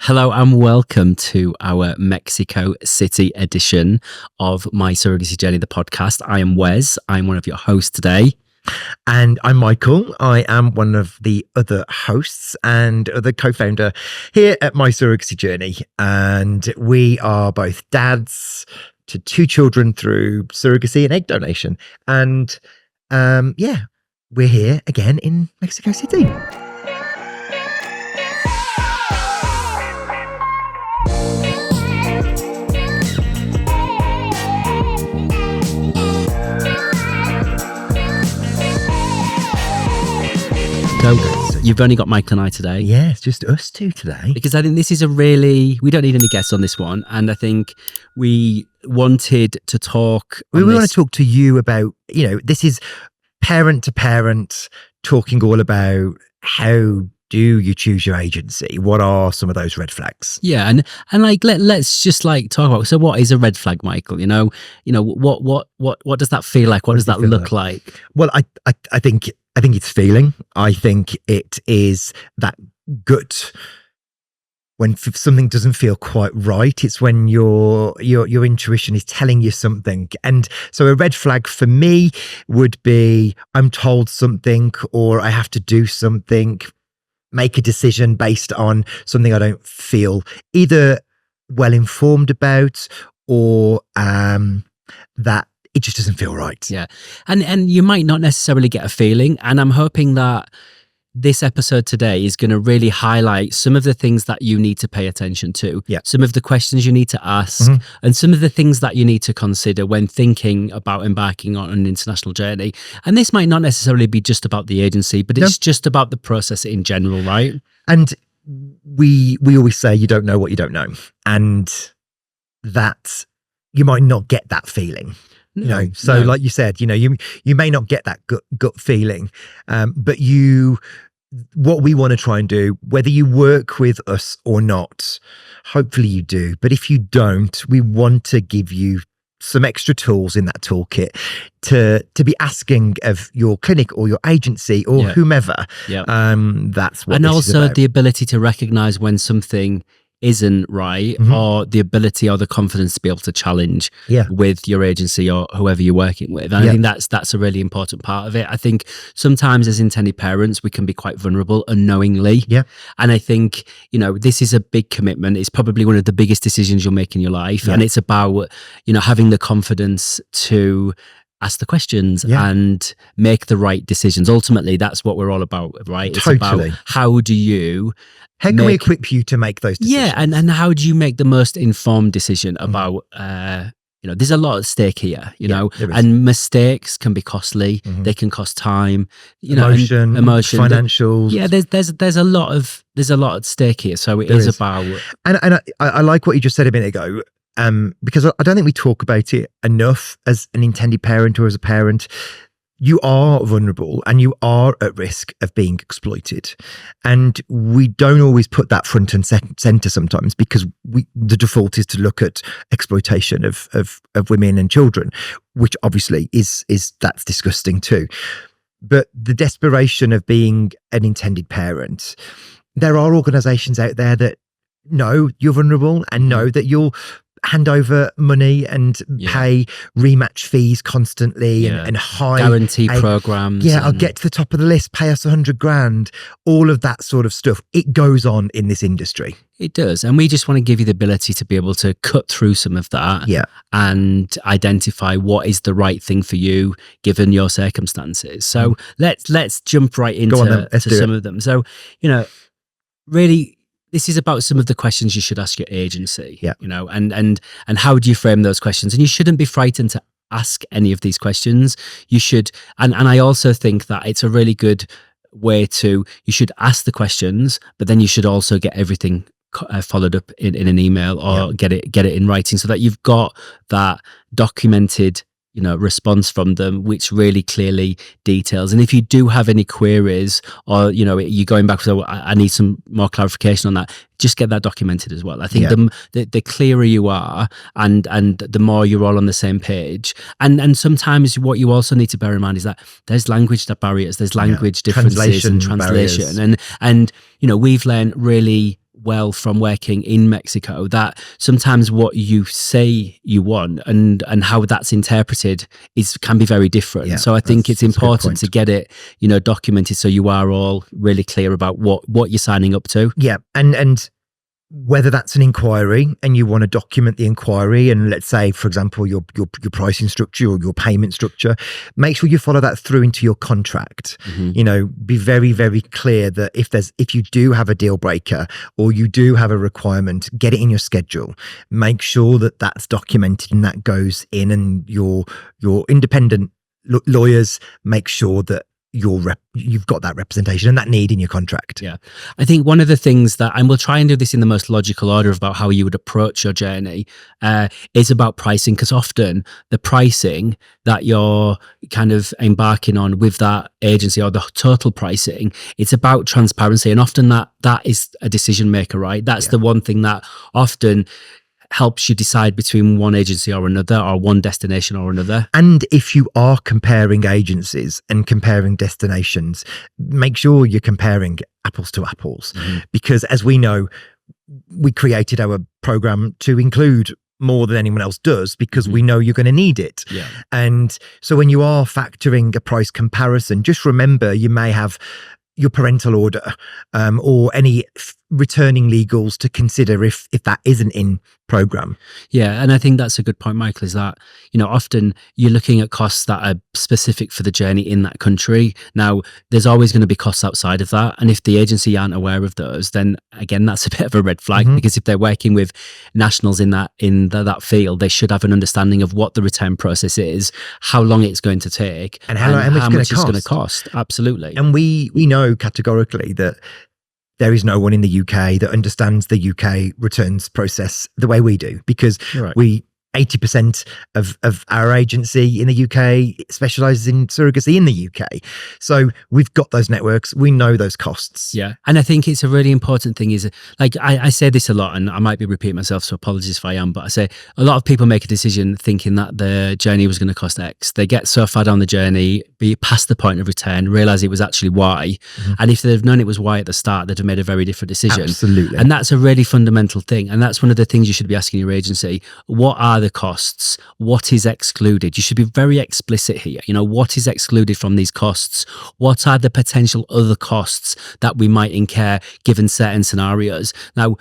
Hello and welcome to our Mexico City edition of My Surrogacy Journey, the podcast. I am Wes. I'm one of your hosts today. And I'm Michael. I am one of the other hosts and the co-founder here at My Surrogacy Journey. And we are both dads to two children through surrogacy and egg donation. And we're here again in Mexico City. So you've only got Michael and I today. Yeah, it's just us two today. Because I think this is we don't need any guests on this one. And I think we wanted to talk. We want to talk to you about, this is parent to parent talking all about how do you choose your agency? What are some of those red flags? Yeah, and let's just talk about. So, what is a red flag, Michael? What does that feel like? What does that look like? Well, I think it's feeling. I think it is that gut when something doesn't feel quite right. It's when your intuition is telling you something. And so a red flag for me would be I'm told something or I have to do something, make a decision based on something I don't feel either well informed about or that it just doesn't feel right. Yeah. And you might not necessarily get a feeling. And I'm hoping that this episode today is going to really highlight some of the things that you need to pay attention to, some of the questions you need to ask, and some of the things that you need to consider when thinking about embarking on an international journey. And this might not necessarily be just about the agency, but it's just about the process in general, right? And we always say you don't know what you don't know. And that you might not get that feeling. Like you said, you may not get that gut feeling, but what we want to try and do, whether you work with us or not, hopefully you do. But if you don't, we want to give you some extra tools in that toolkit to be asking of your clinic or your agency or whomever. Yeah. That's what. And this also is about. The ability to recognize when something isn't right, or the ability or the confidence to be able to challenge with your agency or whoever you're working with. And I think that's a really important part of it. I think sometimes as intended parents, we can be quite vulnerable unknowingly. Yeah. And I think, this is a big commitment. It's probably one of the biggest decisions you'll make in your life. Yeah. And it's about, having the confidence to ask the questions and make the right decisions. Ultimately, that's what we're all about, right? It's about how can we equip you to make those decisions? Yeah, and how do you make the most informed decision about, there's a lot at stake here, and mistakes can be costly. They can cost time, emotion, financials. Yeah, there's a lot at stake here. So it is about. And I like what you just said a minute ago. Because I don't think we talk about it enough as an intended parent or as a parent. You are vulnerable and you are at risk of being exploited. And we don't always put that front and center sometimes because the default is to look at exploitation of women and children, which obviously that's disgusting too. But the desperation of being an intended parent, there are organizations out there that know you're vulnerable and know that you'll hand over money and pay rematch fees constantly and high guarantee programs. Yeah, I'll get to the top of the list, pay us $100,000, all of that sort of stuff. It goes on in this industry. It does. And we just want to give you the ability to be able to cut through some of that and identify what is the right thing for you given your circumstances. So let's jump right into some of them. So, really, this is about some of the questions you should ask your agency, and how do you frame those questions? And you shouldn't be frightened to ask any of these questions. You should, and I also think that it's a really good way you should ask the questions, but then you should also get everything followed up in an email or get it in writing so that you've got that documented response from them, which really clearly details. And if you do have any queries or, you're going back, so I need some more clarification on that, just get that documented as well. I think the clearer you are and the more you're all on the same page. And sometimes what you also need to bear in mind is that there's language barriers, there's language differences and translation. And we've learned really well from working in Mexico that sometimes what you say you want and how that's interpreted can be very different. So I think it's important to get it, documented so you are all really clear about what you're signing up to. Yeah, and whether that's an inquiry and you want to document the inquiry, and let's say, for example, your pricing structure or your payment structure, make sure you follow that through into your contract. Be very, very clear that if you do have a deal breaker or you do have a requirement, get it in your schedule. Make sure that that's documented and that goes in, and your independent lawyers make sure that you've got that representation and that need in your contract. Yeah. I think one of the things and we'll try and do this in the most logical order about how you would approach your journey, is about pricing, because often the pricing that you're kind of embarking on with that agency, or the total pricing, it's about transparency. And often that is a decision maker, right? That's the one thing that often helps you decide between one agency or another, or one destination or another. And if you are comparing agencies and comparing destinations, make sure you're comparing apples to apples, because as we know, we created our program to include more than anyone else does, because we know you're going to need it. Yeah. And so when you are factoring a price comparison, just remember you may have your parental order, or any returning legals to consider if that isn't in program. Yeah, and I think that's a good point, Michael, is that, often you're looking at costs that are specific for the journey in that country. Now, there's always going to be costs outside of that. And if the agency aren't aware of those, then again, that's a bit of a red flag, because if they're working with nationals in that field, they should have an understanding of what the return process is, how long it's going to take, and how much it's going to cost. Absolutely. And we know categorically that there is no one in the UK that understands the UK returns process the way we do, because 80% of our agency in the UK specialises in surrogacy in the UK. So we've got those networks. We know those costs. Yeah. And I think it's a really important thing is, like, I say this a lot, and I might be repeating myself, so apologies if I am, but I say a lot of people make a decision thinking that the journey was going to cost X. They get so far down the journey, be past the point of return, realise it was actually Y. And if they've known it was Y at the start, they'd have made a very different decision. Absolutely. And that's a really fundamental thing. And that's one of the things you should be asking your agency. What are the costs? What is excluded? You should be very explicit here. What is excluded from these costs? What are the potential other costs that we might incur given certain scenarios? Now,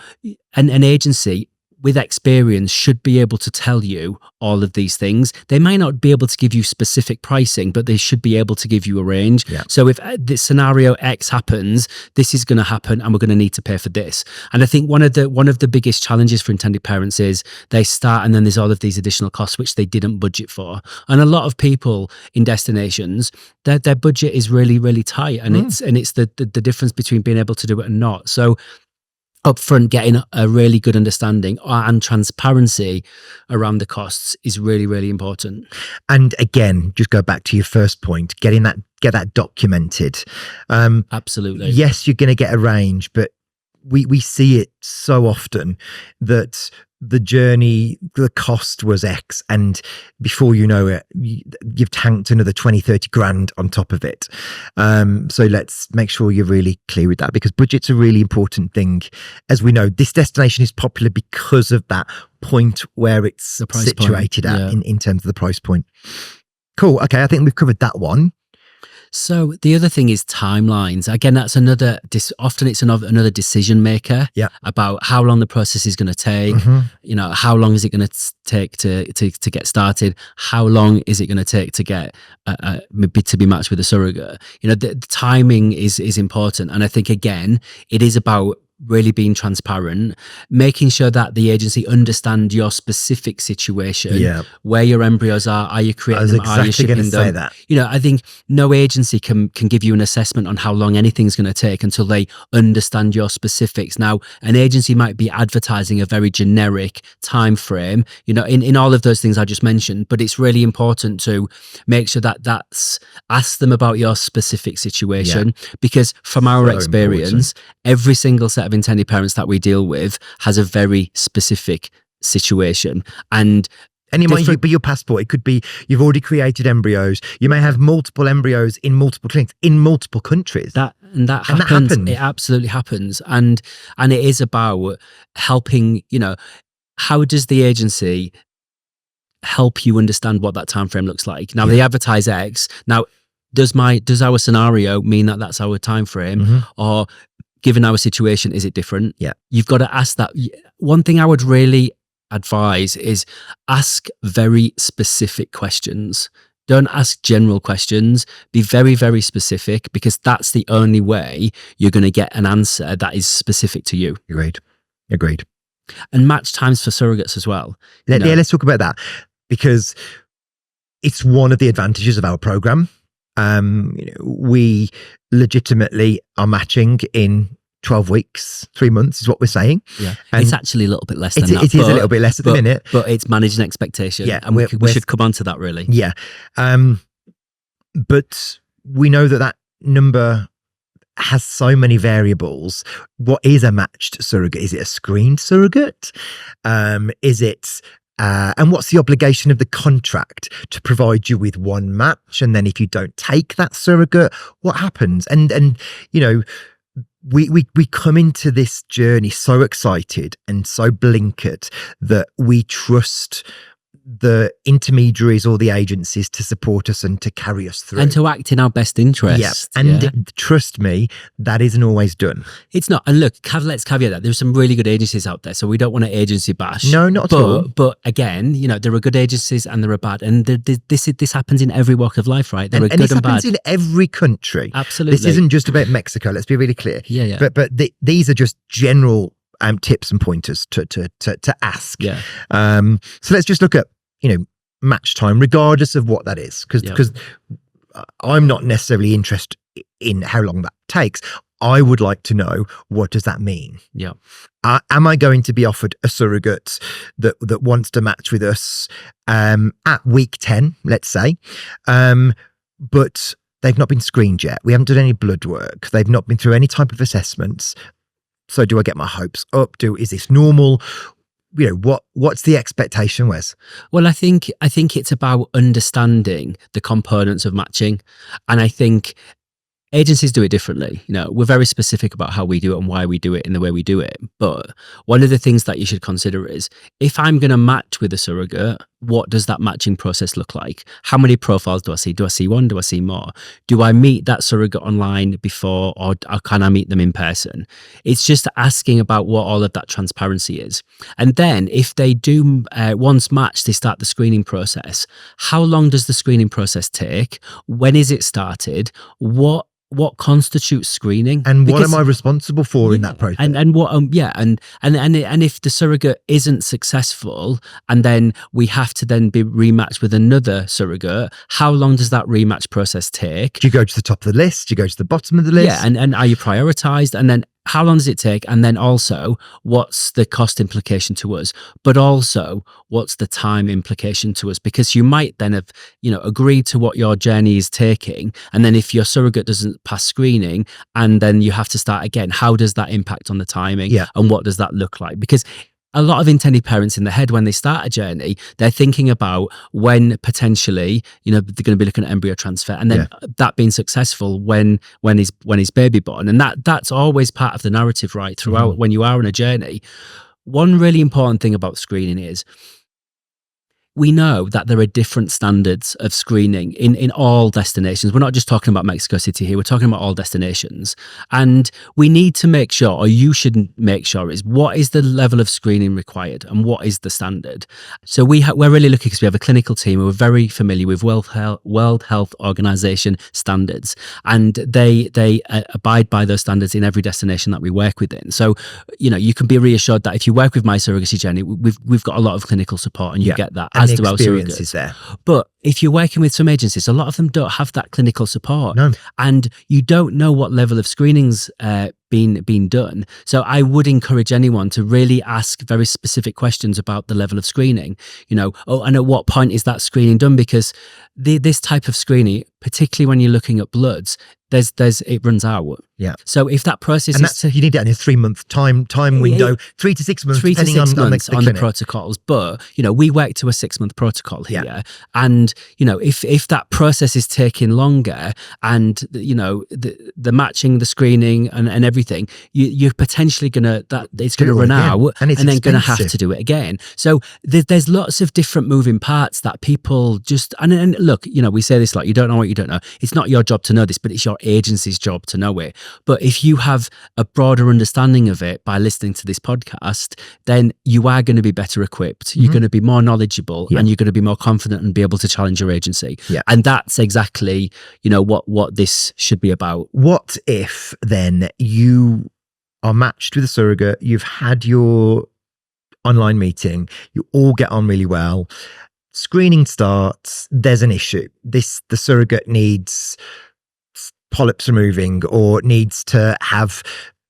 an agency with experience should be able to tell you all of these things. They might not be able to give you specific pricing, but they should be able to give you a range. Yeah. So if this scenario X happens, this is going to happen, and we're going to need to pay for this. And I think one of the biggest challenges for intended parents is they start, and then there's all of these additional costs which they didn't budget for. And a lot of people in destinations, their budget is really, really tight, and it's the difference between being able to do it and not. So upfront, getting a really good understanding and transparency around the costs is really, really important. And again, just go back to your first point, get that documented. Absolutely. Yes, you're going to get a range, but we see it so often that the journey, the cost was X, and before you know it, you've tanked another 20, 30 grand on top of it. So let's make sure you're really clear with that, because budget's a really important thing. As we know, this destination is popular because of that point where it's situated at in terms of the price point. Cool. Okay, I think we've covered that one. So the other thing is timelines. Again, that's another, often it's another decision maker about how long the process is going to take. How long is it going to take to get started? How long is it going to take to get to be matched with a surrogate? The timing is important. And I think, again, it is about really being transparent, making sure that the agency understand your specific situation, where your embryos are you creating them, are you shipping them? That. I think no agency can give you an assessment on how long anything's going to take until they understand your specifics. Now, an agency might be advertising a very generic time frame, in all of those things I just mentioned, but it's really important to make sure that's ask them about your specific situation, because from our experience, every single set of intended parents that we deal with has a very specific situation. And it might be your passport. It could be you've already created embryos. You may have multiple embryos in multiple clinics in multiple countries. And that happens. It absolutely happens. And it is about helping, how does the agency help you understand what that time frame looks like? Now they advertise X. Now, does our scenario mean that that's our time frame, or given our situation, is it different? Yeah, you've got to ask that. One thing I would really advise is ask very specific questions. Don't ask general questions. Be very, very specific, because that's the only way you're going to get an answer that is specific to you. Agreed. And match times for surrogates as well. Let's talk about that, because it's one of the advantages of our program. We legitimately are matching in 12 weeks, 3 months is what we're saying. Yeah, and it's actually a little bit less than that. It is a little bit less at the minute. But it's managing expectation. Yeah, and we should come on to that, really. Yeah. But we know that number has so many variables. What is a matched surrogate? Is it a screened surrogate? Is it... and what's the obligation of the contract to provide you with one match? And then if you don't take that surrogate, what happens? And we come into this journey so excited and so blinkered that we trust the intermediaries or the agencies to support us and to carry us through. And to act in our best interest. Yeah. And trust me, that isn't always done. It's not. And look, let's caveat that. There's some really good agencies out there, so we don't want to agency bash. No, not at all. But again, there are good agencies and there are bad. And this happens in every walk of life, right? There are good and bad. This happens in every country. Absolutely. This isn't just about Mexico. Let's be really clear. Yeah. But these are just general tips and pointers to ask. Yeah. So let's just look at match time, regardless of what that is, because I'm not necessarily interested in how long that takes. I would like to know, what does that mean? Yeah. Am I going to be offered a surrogate that wants to match with us at week 10, let's say, but they've not been screened yet? We haven't done any blood work. They've not been through any type of assessments. So do I get my hopes up? Is this normal? What's the expectation, Wes? Well, I think it's about understanding the components of matching, and I think agencies do it differently. We're very specific about how we do it and why we do it in the way we do it. But one of the things that you should consider is, if I'm going to match with a surrogate, what does that matching process look like? How many profiles do I see? Do I see one? Do I see more? Do I meet that surrogate online before, or can I meet them in person? It's just asking about what all of that transparency is. And then if they do, once matched, they start the screening process. How long does the screening process take? When is it started? What constitutes screening, and what am I responsible for in that process? And what and if the surrogate isn't successful, and then we have to then be rematched with another surrogate, how long does that rematch process take? Do you go to the top of the list? Do you go to the bottom of the list? Yeah, and are you prioritized? And then how long does it take? And then also, what's the cost implication to us? But also, what's the time implication to us? Because you might then have, agreed to what your journey is taking. And then if your surrogate doesn't pass screening, and then you have to start again, how does that impact on the timing? Yeah. And what does that look like? Because a lot of intended parents in their head, when they start a journey, they're thinking about when potentially, they're going to be looking at embryo transfer, and then that being successful when his baby born. And that's always part of the narrative, right? Throughout when you are on a journey. One really important thing about screening is, we know that there are different standards of screening in all destinations. We're not just talking about Mexico City here. We're talking about all destinations. And we need to make sure, or you should make sure, is what is the level of screening required and what is the standard? So we're really lucky because we have a clinical team who are very familiar with World Health Organization standards. And they abide by those standards in every destination that we work within. So, you can be reassured that if you work with My Surrogacy Journey, we've got a lot of clinical support, and you get that. And the experience is there. But if you're working with some agencies, a lot of them don't have that clinical support. No. And you don't know what level of screening's been done. So I would encourage anyone to really ask very specific questions about the level of screening. And at what point is that screening done? Because this type of screening, particularly when you're looking at bloods, it runs out. Yeah. So if that process you need that in a 3-month time window, 3 to 6 months, depending on the protocols. But we work to a 6-month protocol here, yeah. and if that process is taking longer, and the matching, the screening, and everything, you're potentially gonna run out, and then gonna have to do it again. So there's lots of different moving parts that people just and look, we say this like, you don't know what you don't know. It's not your job to know this, but it's your agency's job to know it. But if you have a broader understanding of it by listening to this podcast, then you are going to be better equipped. You're going to be more knowledgeable, and you're going to be more confident and be able to challenge your agency. Yeah. And that's exactly, what this should be about. What if then you are matched with a surrogate, you've had your online meeting, you all get on really well, screening starts, there's an issue. The surrogate needs polyps removing or needs to have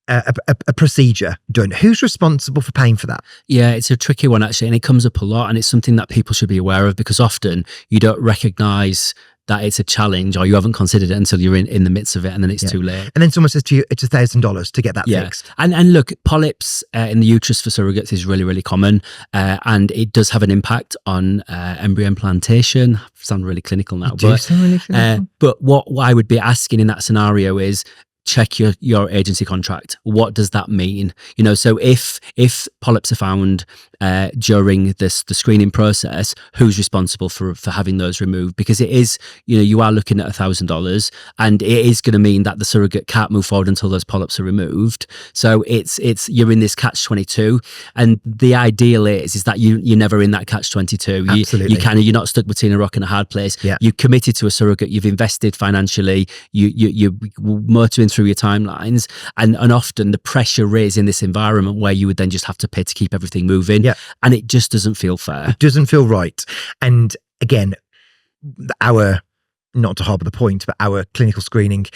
a procedure done. Who's responsible for paying for that? Yeah, it's a tricky one actually, and it comes up a lot, and it's something that people should be aware of, because often you don't recognise that it's a challenge, or you haven't considered it until you're in the midst of it, and then it's too late. And then someone says to you, it's $1,000 to get that fixed. And look, polyps in the uterus for surrogates is really, really common, and it does have an impact on embryo implantation. I sound really clinical now, but what I would be asking in that scenario is, check your agency contract. What does that mean? So if polyps are found during the screening process, who's responsible for having those removed? Because it is, you are looking at $1,000, and it is going to mean that the surrogate can't move forward until those polyps are removed. So you're in this catch-22, and the ideal is that you're never in that catch-22. Absolutely. You're not stuck between a rock and a hard place. Yeah. You're committed to a surrogate. You've invested financially. You're motoring through your timelines, and often the pressure is in this environment where you would then just have to pay to keep everything moving. Yeah. And it just doesn't feel fair. It doesn't feel right. And again, not to harbour the point, but our clinical screening,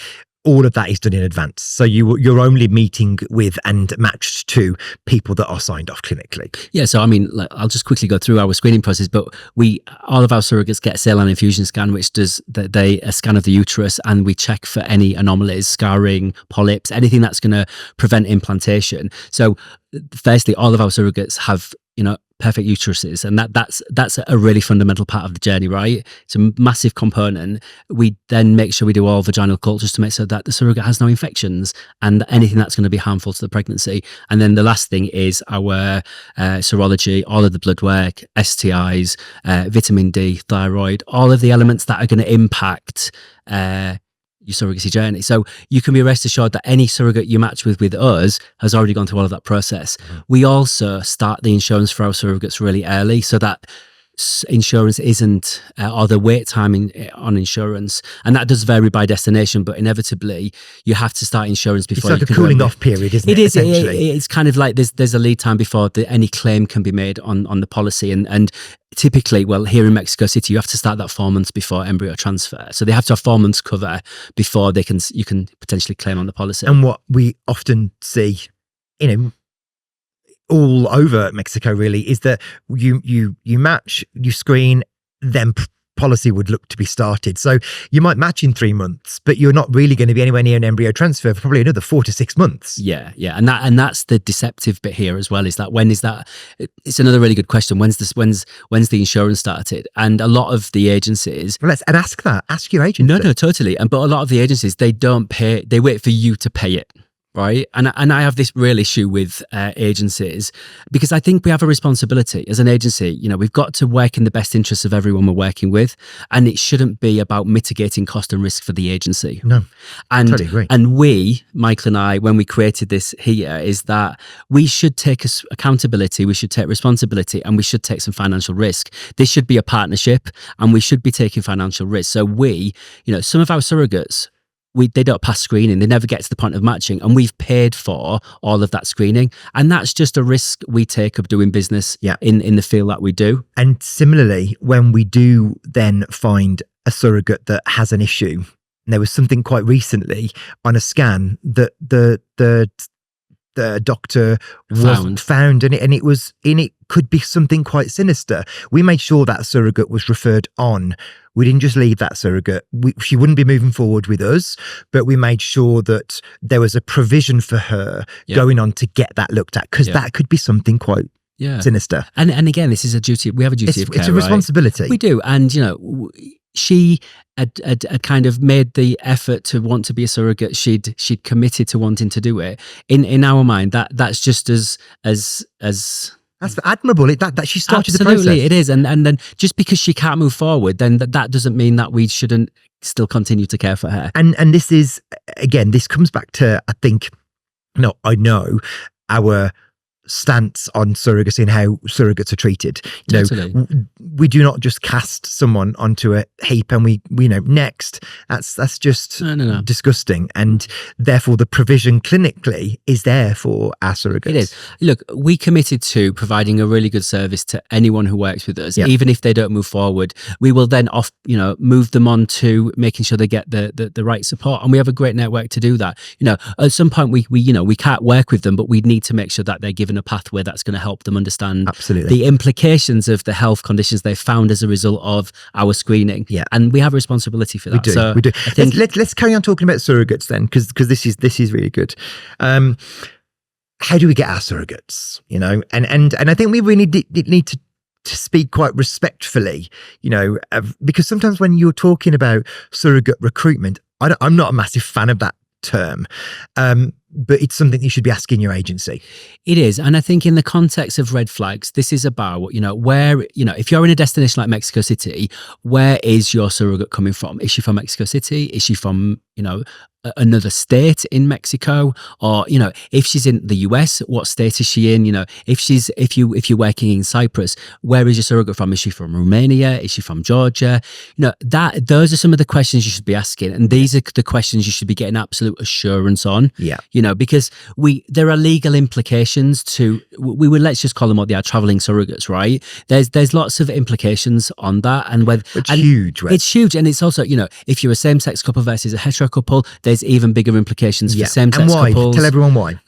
all of that is done in advance. So you're only meeting with and matched to people that are signed off clinically. Yeah. So, I'll just quickly go through our screening process, but all of our surrogates get a saline infusion scan, which does a scan of the uterus, and we check for any anomalies, scarring, polyps, anything that's going to prevent implantation. So firstly, all of our surrogates have, perfect uteruses, and that's a really fundamental part of the journey, right? It's a massive component. We then make sure we do all vaginal cultures to make sure that the surrogate has no infections and anything that's going to be harmful to the pregnancy. And then the last thing is our serology, all of the blood work, STIs, vitamin D, thyroid, all of the elements that are going to impact your surrogacy journey. So you can be rest assured that any surrogate you match with us has already gone through all of that process. Mm-hmm. We also start the insurance for our surrogates really early, so that insurance isn't or the wait time on insurance, and that does vary by destination, but inevitably you have to start insurance before. It's like a cooling off period, isn't it? It is. It's kind of like there's a lead time before any claim can be made on the policy, and typically, well, here in Mexico City, you have to start that 4 months before embryo transfer. So they have to have 4 months cover before you can potentially claim on the policy. And what we often see, all over Mexico really, is that you match, you screen, then policy would look to be started. So you might match in 3 months, but you're not really going to be anywhere near an embryo transfer for probably another 4 to 6 months. Yeah. And that's the deceptive bit here as well, is that when is that? It's another really good question. When's the insurance started? And a lot of the agencies... Well, ask your agency. No, totally. But a lot of the agencies, they don't pay, they wait for you to pay it. Right. And I have this real issue with agencies, because I think we have a responsibility as an agency. We've got to work in the best interests of everyone we're working with. And it shouldn't be about mitigating cost and risk for the agency. No, totally agree. And we, Michael and I, when we created this here, is that we should take accountability, we should take responsibility, and we should take some financial risk. This should be a partnership, and we should be taking financial risk. So some of our surrogates, they don't pass screening. They never get to the point of matching, and we've paid for all of that screening. And that's just a risk we take of doing business in the field that we do. And similarly, when we do then find a surrogate that has an issue, there was something quite recently on a scan that the the doctor wasn't found, and it could be something quite sinister. We made sure that surrogate was referred on. We didn't just leave that surrogate. She wouldn't be moving forward with us, but we made sure that there was a provision for her going on to get that looked at, because that could be something quite sinister. And again, this is a duty. We have a duty of care. It's a responsibility. Right? We do, and she had kind of made the effort to want to be a surrogate. She'd committed to wanting to do it. In our mind, that's just as that's admirable. That she started the process. Absolutely, it is. And then just because she can't move forward, then that doesn't mean that we shouldn't still continue to care for her. And this is, again, this comes back to, I know our stance on surrogacy and how surrogates are treated. We do not just cast someone onto a heap and we next. That's just disgusting. And therefore the provision clinically is there for our surrogates. It is. Look, we committed to providing a really good service to anyone who works with us, even if they don't move forward. We will then move them on to making sure they get the right support, and we have a great network to do that. At some point we can't work with them, but we need to make sure that they're given a pathway that's going to help them understand the implications of the health conditions they've found as a result of our screening. And we have a responsibility for that. We do. I think let's carry on talking about surrogates then, because this is really good. How do we get our surrogates? And I think we really need to speak quite respectfully, because sometimes when you're talking about surrogate recruitment, I'm not a massive fan of that term. But it's something you should be asking your agency. It is. And I think in the context of red flags, this is about, where, if you're in a destination like Mexico City, where is your surrogate coming from? Is she from Mexico City? Is she from, another state in Mexico? Or, if she's in the US, what state is she in? If you're working in Cyprus, where is your surrogate from? Is she from Romania? Is she from Georgia? Those are some of the questions you should be asking. And these are the questions you should be getting absolute assurance on. Because there are legal implications to, let's just call them what they are, traveling surrogates, right? There's lots of implications on that. And it's huge, right? It's huge. And it's also, if you're a same-sex couple versus a hetero couple, there's even bigger implications for same-sex couples. Tell everyone why.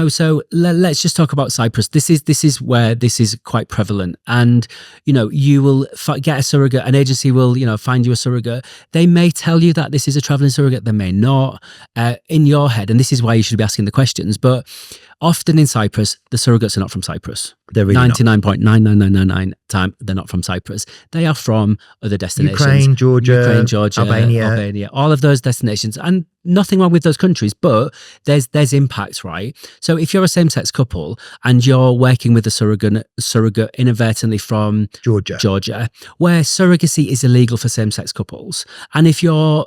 So let's just talk about Cyprus. This is where this is quite prevalent. And, you will get a surrogate, an agency will, find you a surrogate. They may tell you that this is a traveling surrogate, they may not. In your head, and this is why you should be asking the questions, but often in Cyprus, the surrogates are not from Cyprus. They're really 99.99999 time they're not from Cyprus. They are from other destinations. Ukraine, Georgia, Albania, all of those destinations. And nothing wrong with those countries, but there's impacts, right? So if you're a same-sex couple and you're working with a surrogate inadvertently from Georgia, where surrogacy is illegal for same-sex couples, and if your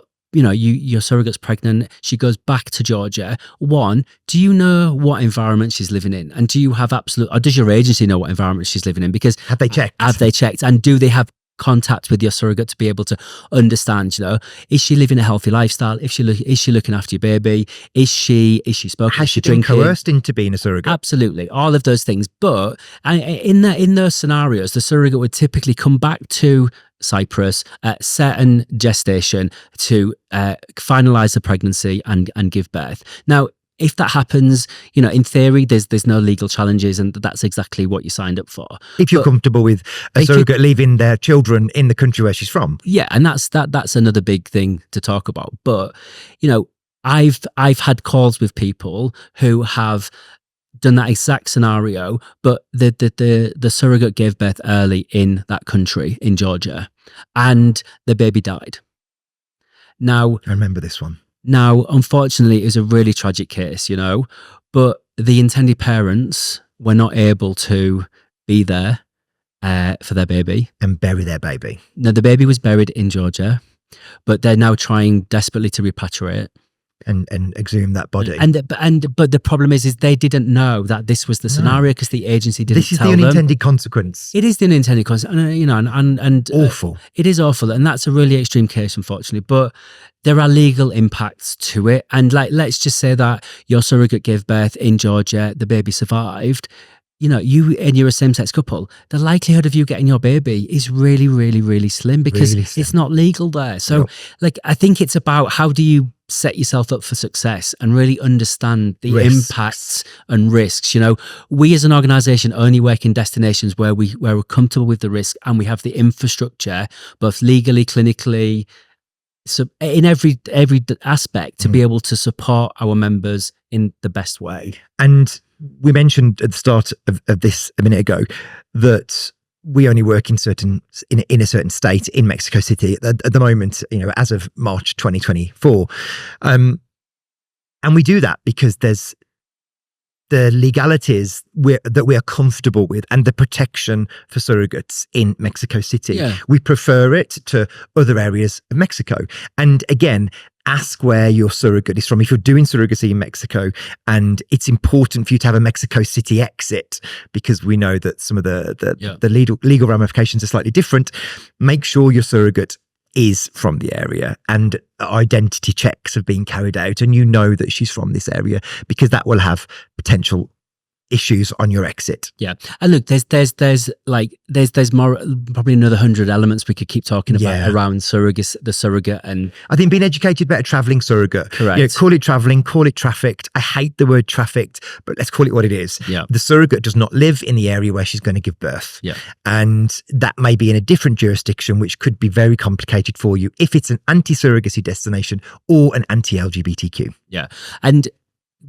surrogate's pregnant, she goes back to Georgia. One, do you know what environment she's living in? And do you have or does your agency know what environment she's living in? Because have they checked? And do they have contact with your surrogate to be able to understand, is she living a healthy lifestyle? Is she looking after your baby? Is she smoking? Has she been coerced into being a surrogate? Absolutely. All of those things. But in those scenarios, the surrogate would typically come back to Cyprus at certain gestation to finalize the pregnancy and give birth. Now, if that happens, in theory, there's no legal challenges, and that's exactly what you signed up for. If you're comfortable with a surrogate leaving their children in the country where she's from. Yeah, and that's another big thing to talk about. But, I've had calls with people who have done that exact scenario, but the surrogate gave birth early in that country, in Georgia, and the baby died. Now, I remember this one. Now, unfortunately, it was a really tragic case, but the intended parents were not able to be there for their baby. And bury their baby. No, the baby was buried in Georgia, but they're now trying desperately to repatriate. And exhume that body. But the problem is they didn't know that this was the scenario because the agency didn't tell them. This is the unintended consequence. It is the unintended consequence, and awful. It is awful, and that's a really extreme case, unfortunately. But there are legal impacts to it, and let's just say that your surrogate gave birth in Georgia, the baby survived. You're a same-sex couple, the likelihood of you getting your baby is really, really, really slim because it's not legal there. So, I think it's about how do you set yourself up for success and really understand the Risks. impacts and risks. We as an organization only work in destinations where we're comfortable with the risk, and we have the infrastructure, both legally, clinically, so in every aspect, to be able to support our members in the best way. And we mentioned at the start of this a minute ago that we only work in a certain state in Mexico City at the moment, as of March 2024. And we do that because there's the legalities that we are comfortable with and the protection for surrogates in Mexico City. Yeah. We prefer it to other areas of Mexico. And again, ask where your surrogate is from. If you're doing surrogacy in Mexico, and it's important for you to have a Mexico City exit, because we know that some of the legal ramifications are slightly different, make sure your surrogate is from the area and identity checks have been carried out and that she's from this area, because that will have potential issues on your exit. Yeah. And look, there's more, probably another 100 elements we could keep talking about around the surrogate. And I think being educated about a traveling surrogate. Correct. Call it traveling, call it trafficked. I hate the word trafficked, but let's call it what it is. Yeah. The surrogate does not live in the area where she's going to give birth. Yeah. And that may be in a different jurisdiction, which could be very complicated for you if it's an anti-surrogacy destination or an anti-LGBTQ. Yeah. And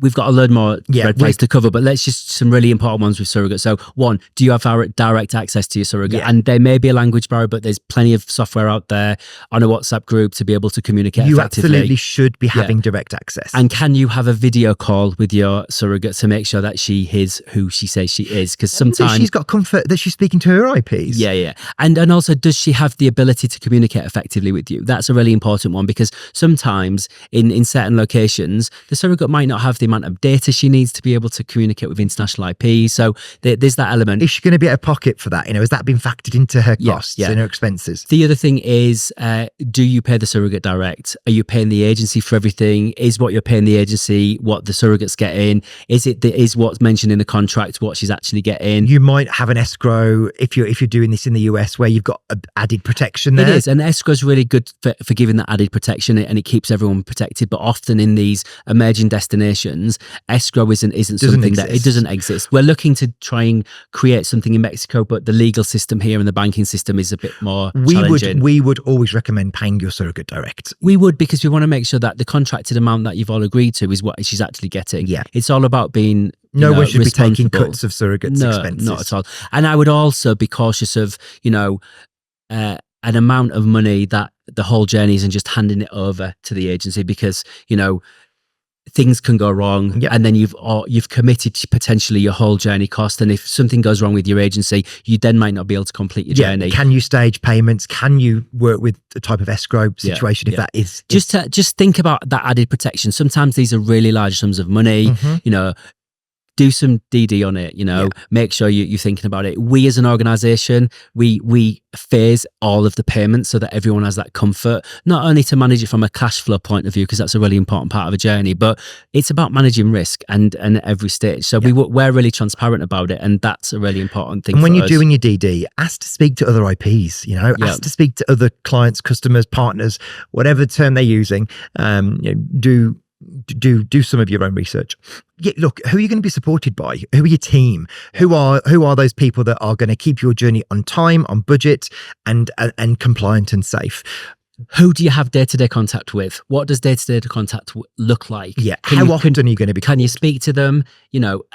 we've got a load more red flags to cover, but let's just some really important ones with surrogates. So one, do you have direct access to your surrogate? And there may be a language barrier, but there's plenty of software out there on a WhatsApp group to be able to communicate effectively. You absolutely should be having direct access. And can you have a video call with your surrogate to make sure that she is who she says she is? Because sometimes she's got comfort that she's speaking to her IPs. Yeah. And also, does she have the ability to communicate effectively with you? That's a really important one, because sometimes in certain locations, the surrogate might not have the amount of data she needs to be able to communicate with international IP. So there's that element. Is she going to be out of pocket for that? Has that been factored into her costs and her expenses? The other thing is, do you pay the surrogate direct? Are you paying the agency for everything? Is what you're paying the agency what the surrogate's getting? Is what's mentioned in the contract what she's actually getting? You might have an escrow if you're doing this in the US, where you've got added protection there. It is, and escrow is really good for giving that added protection, and it keeps everyone protected. But often in these emerging destinations, escrow isn't something that it doesn't exist. We're looking to try and create something in Mexico, but the legal system here and the banking system is a bit more challenging. We would always recommend paying your surrogate direct. We would, because we want to make sure that the contracted amount that you've all agreed to is what she's actually getting. Yeah. It's all about being no one should be taking cuts of surrogates' expenses. No, not at all. And I would also be cautious of, an amount of money that the whole journey isn't just handing it over to the agency, because, things can go wrong, and then you've committed to potentially your whole journey cost, and if something goes wrong with your agency, you then might not be able to complete your journey. Can you stage payments? Can you work with the type of escrow situation if that is just think about that added protection? Sometimes these are really large sums of money. Do some DD on it, make sure you're thinking about it. We as an organization, we phase all of the payments so that everyone has that comfort, not only to manage it from a cash flow point of view, because that's a really important part of a journey, but it's about managing risk and at every stage. So we're really transparent about it, and that's a really important thing. And when you're doing your DD, ask to speak to other IPs, ask to speak to other clients, customers, partners, whatever term they're using. Do some of your own research. Look, who are you going to be supported by? Who are your team? Who are those people that are going to keep your journey on time, on budget, and compliant and safe? Who do you have day-to-day contact with? What does day-to-day contact look like? How often are you going to be? Can you speak to them?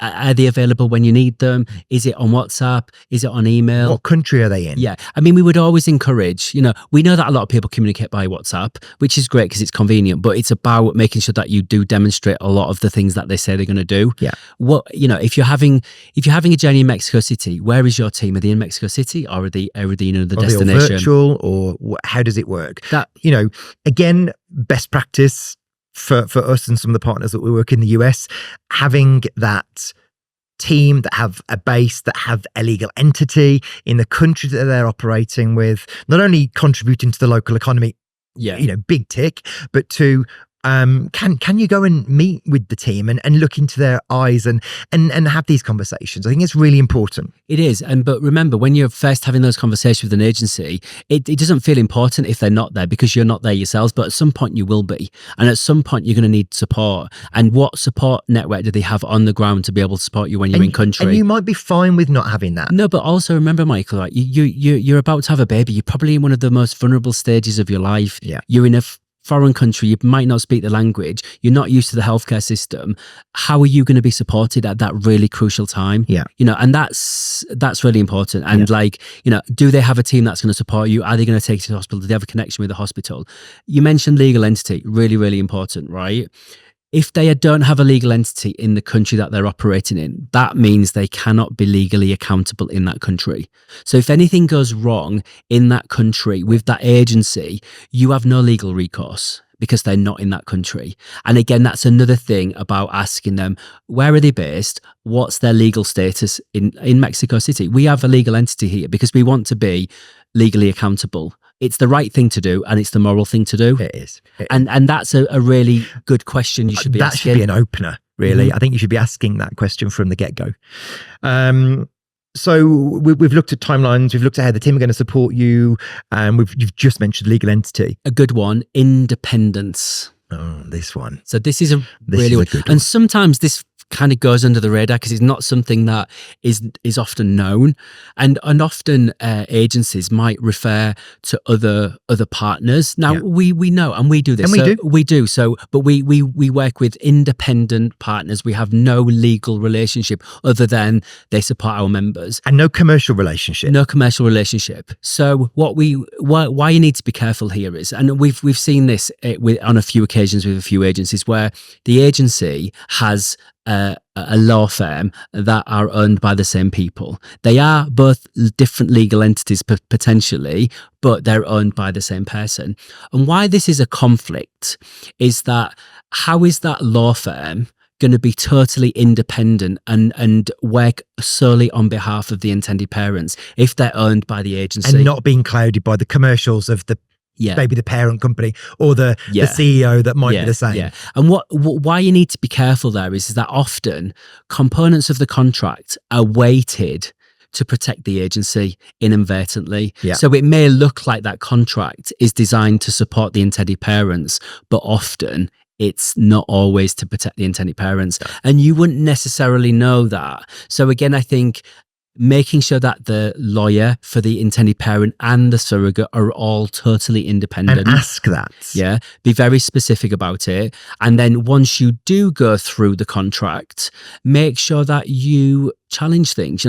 Are they available when you need them? Is it on WhatsApp? Is it on email? What country are they in? Yeah. I mean, we would always encourage, we know that a lot of people communicate by WhatsApp, which is great because it's convenient, but it's about making sure that you do demonstrate a lot of the things that they say they're going to do. Yeah. If you're having a journey in Mexico City, where is your team? Are they in Mexico City, or are they the destination? Are they virtual, or how does it work? Again, best practice for us and some of the partners that we work in the US, having that team that have a base, that have a legal entity in the country that they're operating with, not only contributing to the local economy, big tick, but to can you go and meet with the team and look into their eyes and have these conversations? I think it's really important. It is. But remember, when you're first having those conversations with an agency, it doesn't feel important if they're not there, because you're not there yourselves, but at some point you will be. And at some point you're going to need support. And what support network do they have on the ground to be able to support you when you're in country? And you might be fine with not having that. No, but also remember, Michael, like you're about to have a baby. You're probably in one of the most vulnerable stages of your life. Yeah. You're in a foreign country. You might not speak the language. You're not used to the healthcare system. How are you going to be supported at that really crucial time? Yeah. And that's really important. And do they have a team that's going to support you? Are they going to take you to the hospital? Do they have a connection with the hospital? You mentioned legal entity, really, really important, right? If they don't have a legal entity in the country that they're operating in, that means they cannot be legally accountable in that country. So if anything goes wrong in that country with that agency, you have no legal recourse because they're not in that country. And again, that's another thing about asking them, where are they based? What's their legal status in Mexico City? We have a legal entity here because we want to be legally accountable. It's the right thing to do, and it's the moral thing to do. It is. And that's a really good question you should be asking. That should be an opener, really. I think you should be asking that question from the get-go. So we've looked at timelines, we've looked at how the team are going to support you, and you've just mentioned legal entity. A good one, independence. Oh, this one. So this is a good one. And sometimes this kind of goes under the radar because it's not something that is often known, and often agencies might refer to other partners. Now we know, and we do this, and we do so, but we work with independent partners. We have no legal relationship other than they support our members, and no commercial relationship. So why you need to be careful here is, and we've seen this on a few occasions with a few agencies, where the agency has a law firm that are owned by the same people. They are both different legal entities potentially, but they're owned by the same person. And why this is a conflict is that how is that law firm going to be totally independent and work solely on behalf of the intended parents if they're owned by the agency? And not being clouded by the commercials of maybe the parent company or the CEO that might be the same. Yeah. And why you need to be careful there is that often components of the contract are weighted to protect the agency inadvertently. Yeah. So it may look like that contract is designed to support the intended parents, but often it's not always to protect the intended parents. And you wouldn't necessarily know that. So again, I think making sure that the lawyer for the intended parent and the surrogate are all totally independent. And ask that. Yeah. Be very specific about it. And then once you do go through the contract, make sure that you challenge things.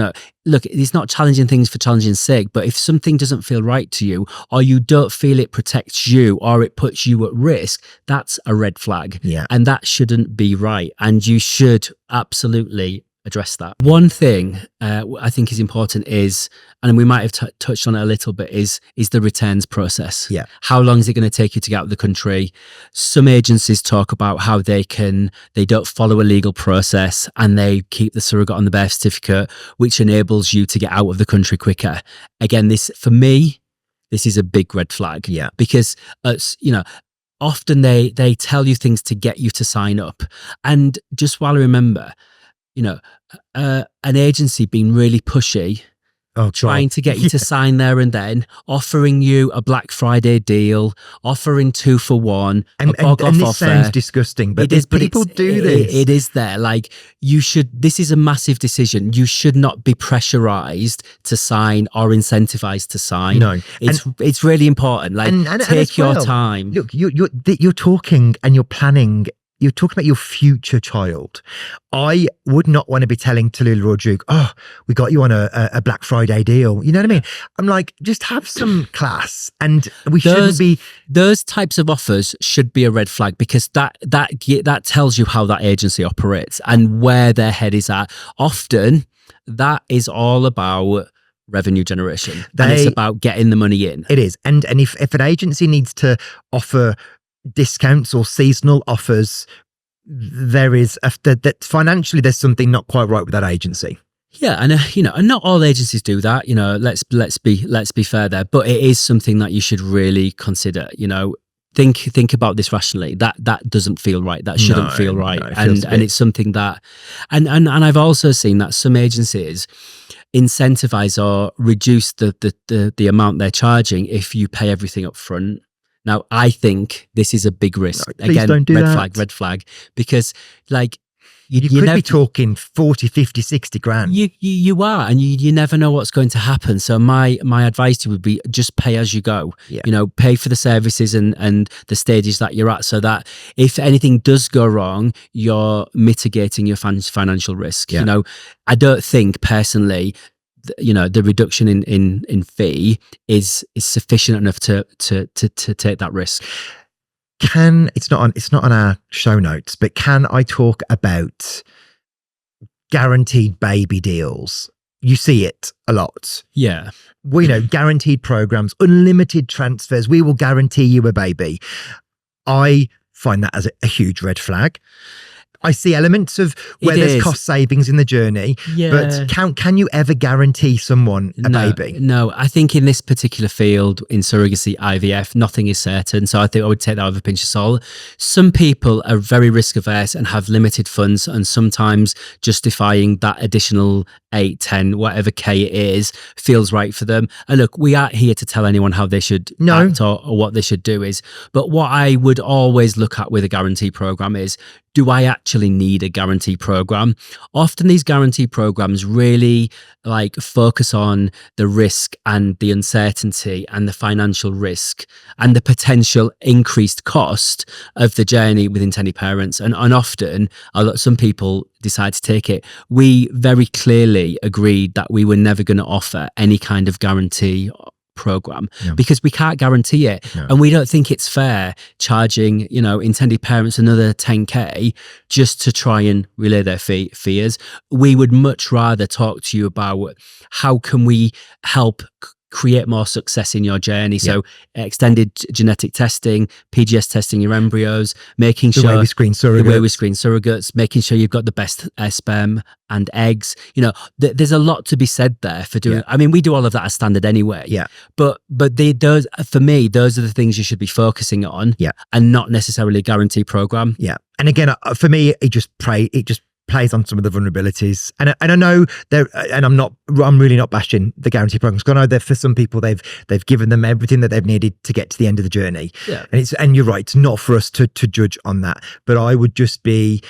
Look, it's not challenging things for challenging's sake, but if something doesn't feel right to you, or you don't feel it protects you, or it puts you at risk, that's a red flag. Yeah. And that shouldn't be right. And you should absolutely address that. One thing I think is important is, and we might have touched on it a little bit, is the returns process. Yeah. How long is it going to take you to get out of the country? Some agencies talk about how they don't follow a legal process and they keep the surrogate on the birth certificate, which enables you to get out of the country quicker. Again, for me, this is a big red flag. Yeah. Because often they tell you things to get you to sign up. And just while I remember, an agency being really pushy, trying to get you to sign there and then, offering you a Black Friday deal, offering 2 for 1, and this sounds disgusting, but people do this. It is there. Like, this is a massive decision. You should not be pressurized to sign or incentivized to sign. No. It's really important. Like, take your time. Look, you're talking and you're planning. You're talking about your future child. I would not want to be telling Talulah or Duke, oh, we got you on a Black Friday deal. You know what I mean? I'm like, just have some class, and we shouldn't be. Those types of offers should be a red flag, because that tells you how that agency operates and where their head is at. Often that is all about revenue generation. And it's about getting the money in. It is. And if an agency needs to offer discounts or seasonal offers, there is that financially there's something not quite right with that agency. Yeah, and and not all agencies do that. Let's be fair there, but it is something that you should really consider. think about this rationally. That doesn't feel right. That shouldn't feel right. No, and it's something that, and I've also seen that some agencies incentivize or reduce the amount they're charging if you pay everything up front. Now, I think this is a big risk. No, please don't do red flag, because like, you could be talking 40, 50, 60 grand. You are, and you never know what's going to happen. So my advice to you would be just pay as you go. Yeah. You know, pay for the services and the stages that you're at, so that if anything does go wrong, you're mitigating your financial risk. Yeah. You know, I don't think personally, you know, the reduction in fee is sufficient enough to take that risk. It's not on our show notes, but can I talk about guaranteed baby deals? You see it a lot. Yeah. Well, you know, guaranteed programs, unlimited transfers. We will guarantee you a baby. I find that as a huge red flag. I see elements of where there's cost savings in the journey, but can you ever guarantee someone a baby? No, I think in this particular field, in surrogacy, IVF, nothing is certain. So I think I would take that with a pinch of salt. Some people are very risk averse and have limited funds, and sometimes justifying that additional 8, 10, whatever K it is, feels right for them. And look, we aren't here to tell anyone how they should act or what they should do is. But what I would always look at with a guarantee program is, do I actually need a guarantee program? Often these guarantee programs really like focus on the risk and the uncertainty and the financial risk and the potential increased cost of the journey with intended parents. And often some people decide to take it. We very clearly agreed that we were never going to offer any kind of guarantee program because we can't guarantee it, and we don't think it's fair charging, you know, intended parents another 10k just to try and relay their fears. We would much rather talk to you about how can we help create more success in your journey. So extended genetic testing, PGS testing your embryos, making sure the way we screen surrogates, making sure you've got the best sperm and eggs. You know, there's a lot to be said there for doing. I mean, we do all of that as standard anyway. But those, for me, those are the things you should be focusing on. And not necessarily a guarantee program. And again, for me, it just plays on some of the vulnerabilities, and I know there, and I'm really not bashing the guarantee programs, because I know that for some people they've given them everything that they've needed to get to the end of the journey, and you're right, it's not for us to judge on that, but I would just be,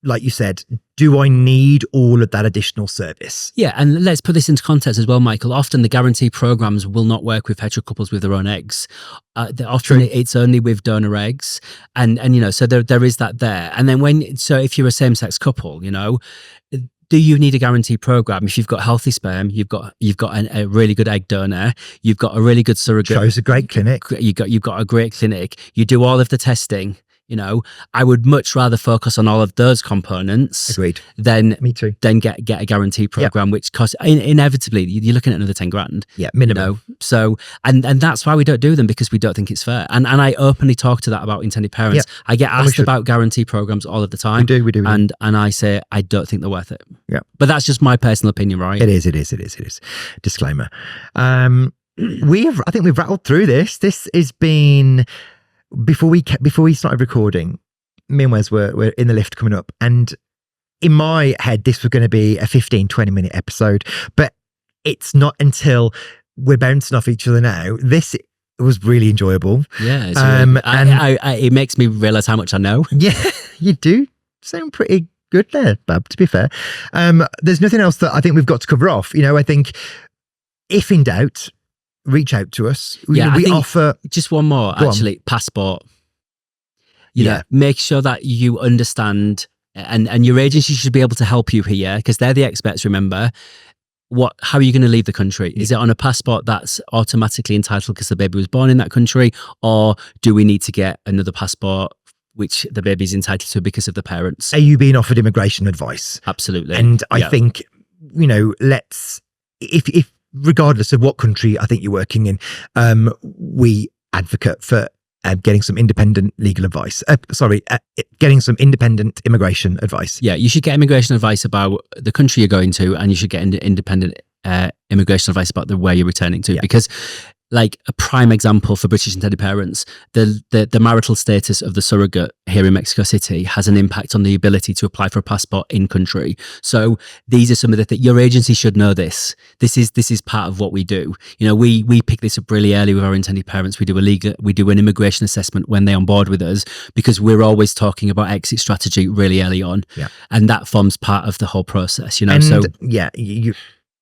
like you said, do I need all of that additional service? Yeah, and let's put this into context as well, Michael. Often the guarantee programs will not work with hetero couples with their own eggs. Often it's only with donor eggs, and you know, so there is that there. And then if you're a same-sex couple, you know, do you need a guarantee program? If you've got healthy sperm, you've got a really good egg donor, you've got a really good surrogate, shows a great clinic, you've got a great clinic, you do all of the testing. You know, I would much rather focus on all of those components. Agreed. Me too. Then get a guarantee program, which costs inevitably you're looking at another 10 grand. Yeah, minimum. You know? So and that's why we don't do them, because we don't think it's fair. And I openly talk to that about intended parents. I get asked about guarantee programs all of the time. We do. And I say I don't think they're worth it. Yeah. But that's just my personal opinion, right? It is. Disclaimer. I think we've rattled through this. This has been. Before we started recording, me and Wes were in the lift coming up, and in my head this was going to be a 15-20 minute episode, but it's not until we're bouncing off each other now. This was really enjoyable. Yeah, it makes me realise how much I know. Yeah, you do sound pretty good there, Bab, to be fair. There's nothing else that I think we've got to cover off. You know, I think if in doubt, reach out to us. We offer just one more, actually, passport. You know, make sure that you understand, and your agency should be able to help you here, because they're the experts, remember. How are you going to leave the country? Is it on a passport that's automatically entitled because the baby was born in that country, or do we need to get another passport which the baby's entitled to because of the parents? Are you being offered immigration advice? Absolutely. And I think, you know, if regardless of what country I think you're working in, we advocate for getting some independent legal advice. Getting some independent immigration advice. Yeah, you should get immigration advice about the country you're going to, and you should get independent immigration advice about where you're returning to, because like a prime example for British intended parents, the marital status of the surrogate here in Mexico City has an impact on the ability to apply for a passport in country. So these are some of the things your agency should know. This is part of what we do. You know, we pick this up really early with our intended parents. We do an immigration assessment when they on board with us, because we're always talking about exit strategy really early on, and that forms part of the whole process. You know,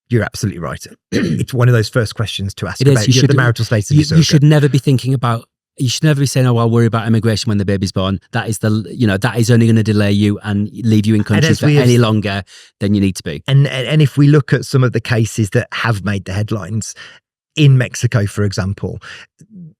You're absolutely right. It's one of those first questions to ask about the marital status of your surrogate. You should never be thinking about. You should never be saying, "Oh, I'll worry about immigration when the baby's born." That is that is only going to delay you and leave you in country for any longer than you need to be. And if we look at some of the cases that have made the headlines in Mexico, for example,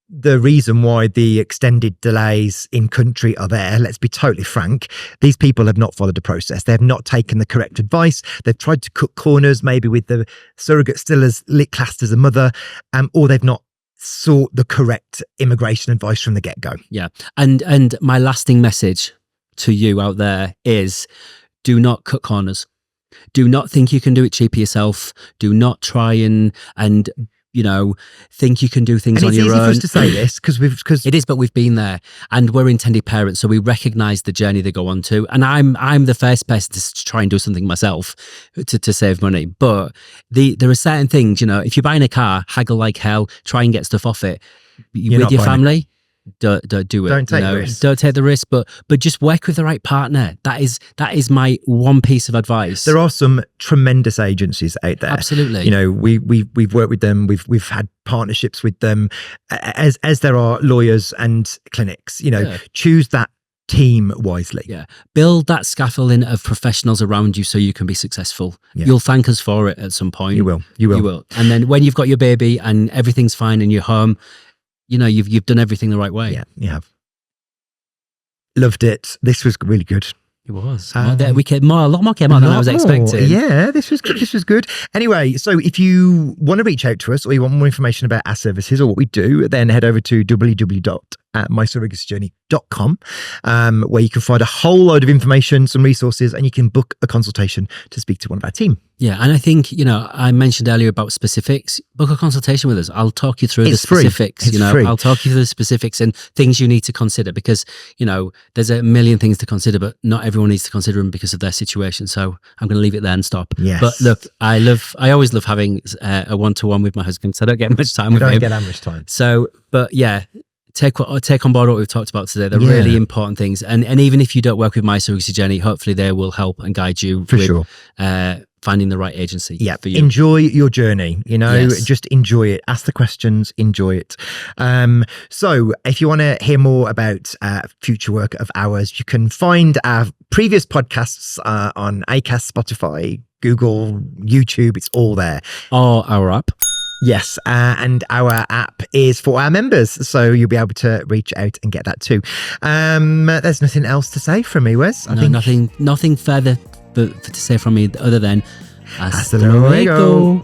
the reason why the extended delays in country are there, let's be totally frank, these people have not followed the process. They have not taken the correct advice. They've tried to cut corners, maybe with the surrogate still as classed as a mother, or they've not sought the correct immigration advice from the get-go. Yeah. And my lasting message to you out there is, do not cut corners. Do not think you can do it cheaper yourself. Do not try and think you can do things on your own. It's easy for us to say this because it is, but we've been there, and we're intended parents, so we recognise the journey they go on to. And I'm the first person to try and do something myself to save money. But there are certain things, if you're buying a car, haggle like hell, try and get stuff off it with your family. Don't do it. Don't take the risk. Don't take the risk, but just work with the right partner. That is my one piece of advice. There are some tremendous agencies out there. Absolutely. We've worked with them. We've had partnerships with them, as there are lawyers and clinics. Choose that team wisely. Yeah. Build that scaffolding of professionals around you so you can be successful. Yeah. You'll thank us for it at some point. You will. And then when you've got your baby and everything's fine and you're home, you've done everything the right way. Yeah, you have. Loved it. This was really good. It was. A lot more came out than I was expecting. Yeah, this was good. This was good. Anyway, so if you want to reach out to us or you want more information about our services or what we do, then head over to www.mysurrogacyjourney.com, where you can find a whole load of information, some resources, and you can book a consultation to speak to one of our team. Yeah, and I think, I mentioned earlier about specifics. Book a consultation with us. I'll talk you through the specifics. It's free. I'll talk you through the specifics and things you need to consider, because, there's a million things to consider, but not everyone needs to consider them because of their situation. So I'm going to leave it there and stop. Yes. But look, I always love having a one-to-one with my husband, so I don't get much time with him. Don't get that much time. So, but yeah, take on board what we've talked about today. They're really important things. And even if you don't work with My Surrogacy Journey, hopefully they will help and guide you for sure. Finding the right agency for you. Enjoy your journey, just enjoy it. Ask the questions, enjoy it. So if you want to hear more about future work of ours, you can find our previous podcasts on Acast, Spotify, Google, YouTube. It's all there. Or our app. Yes, and our app is for our members, so you'll be able to reach out and get that too. There's nothing else to say from me, Wes. I think nothing further to say from me other than hasta luego.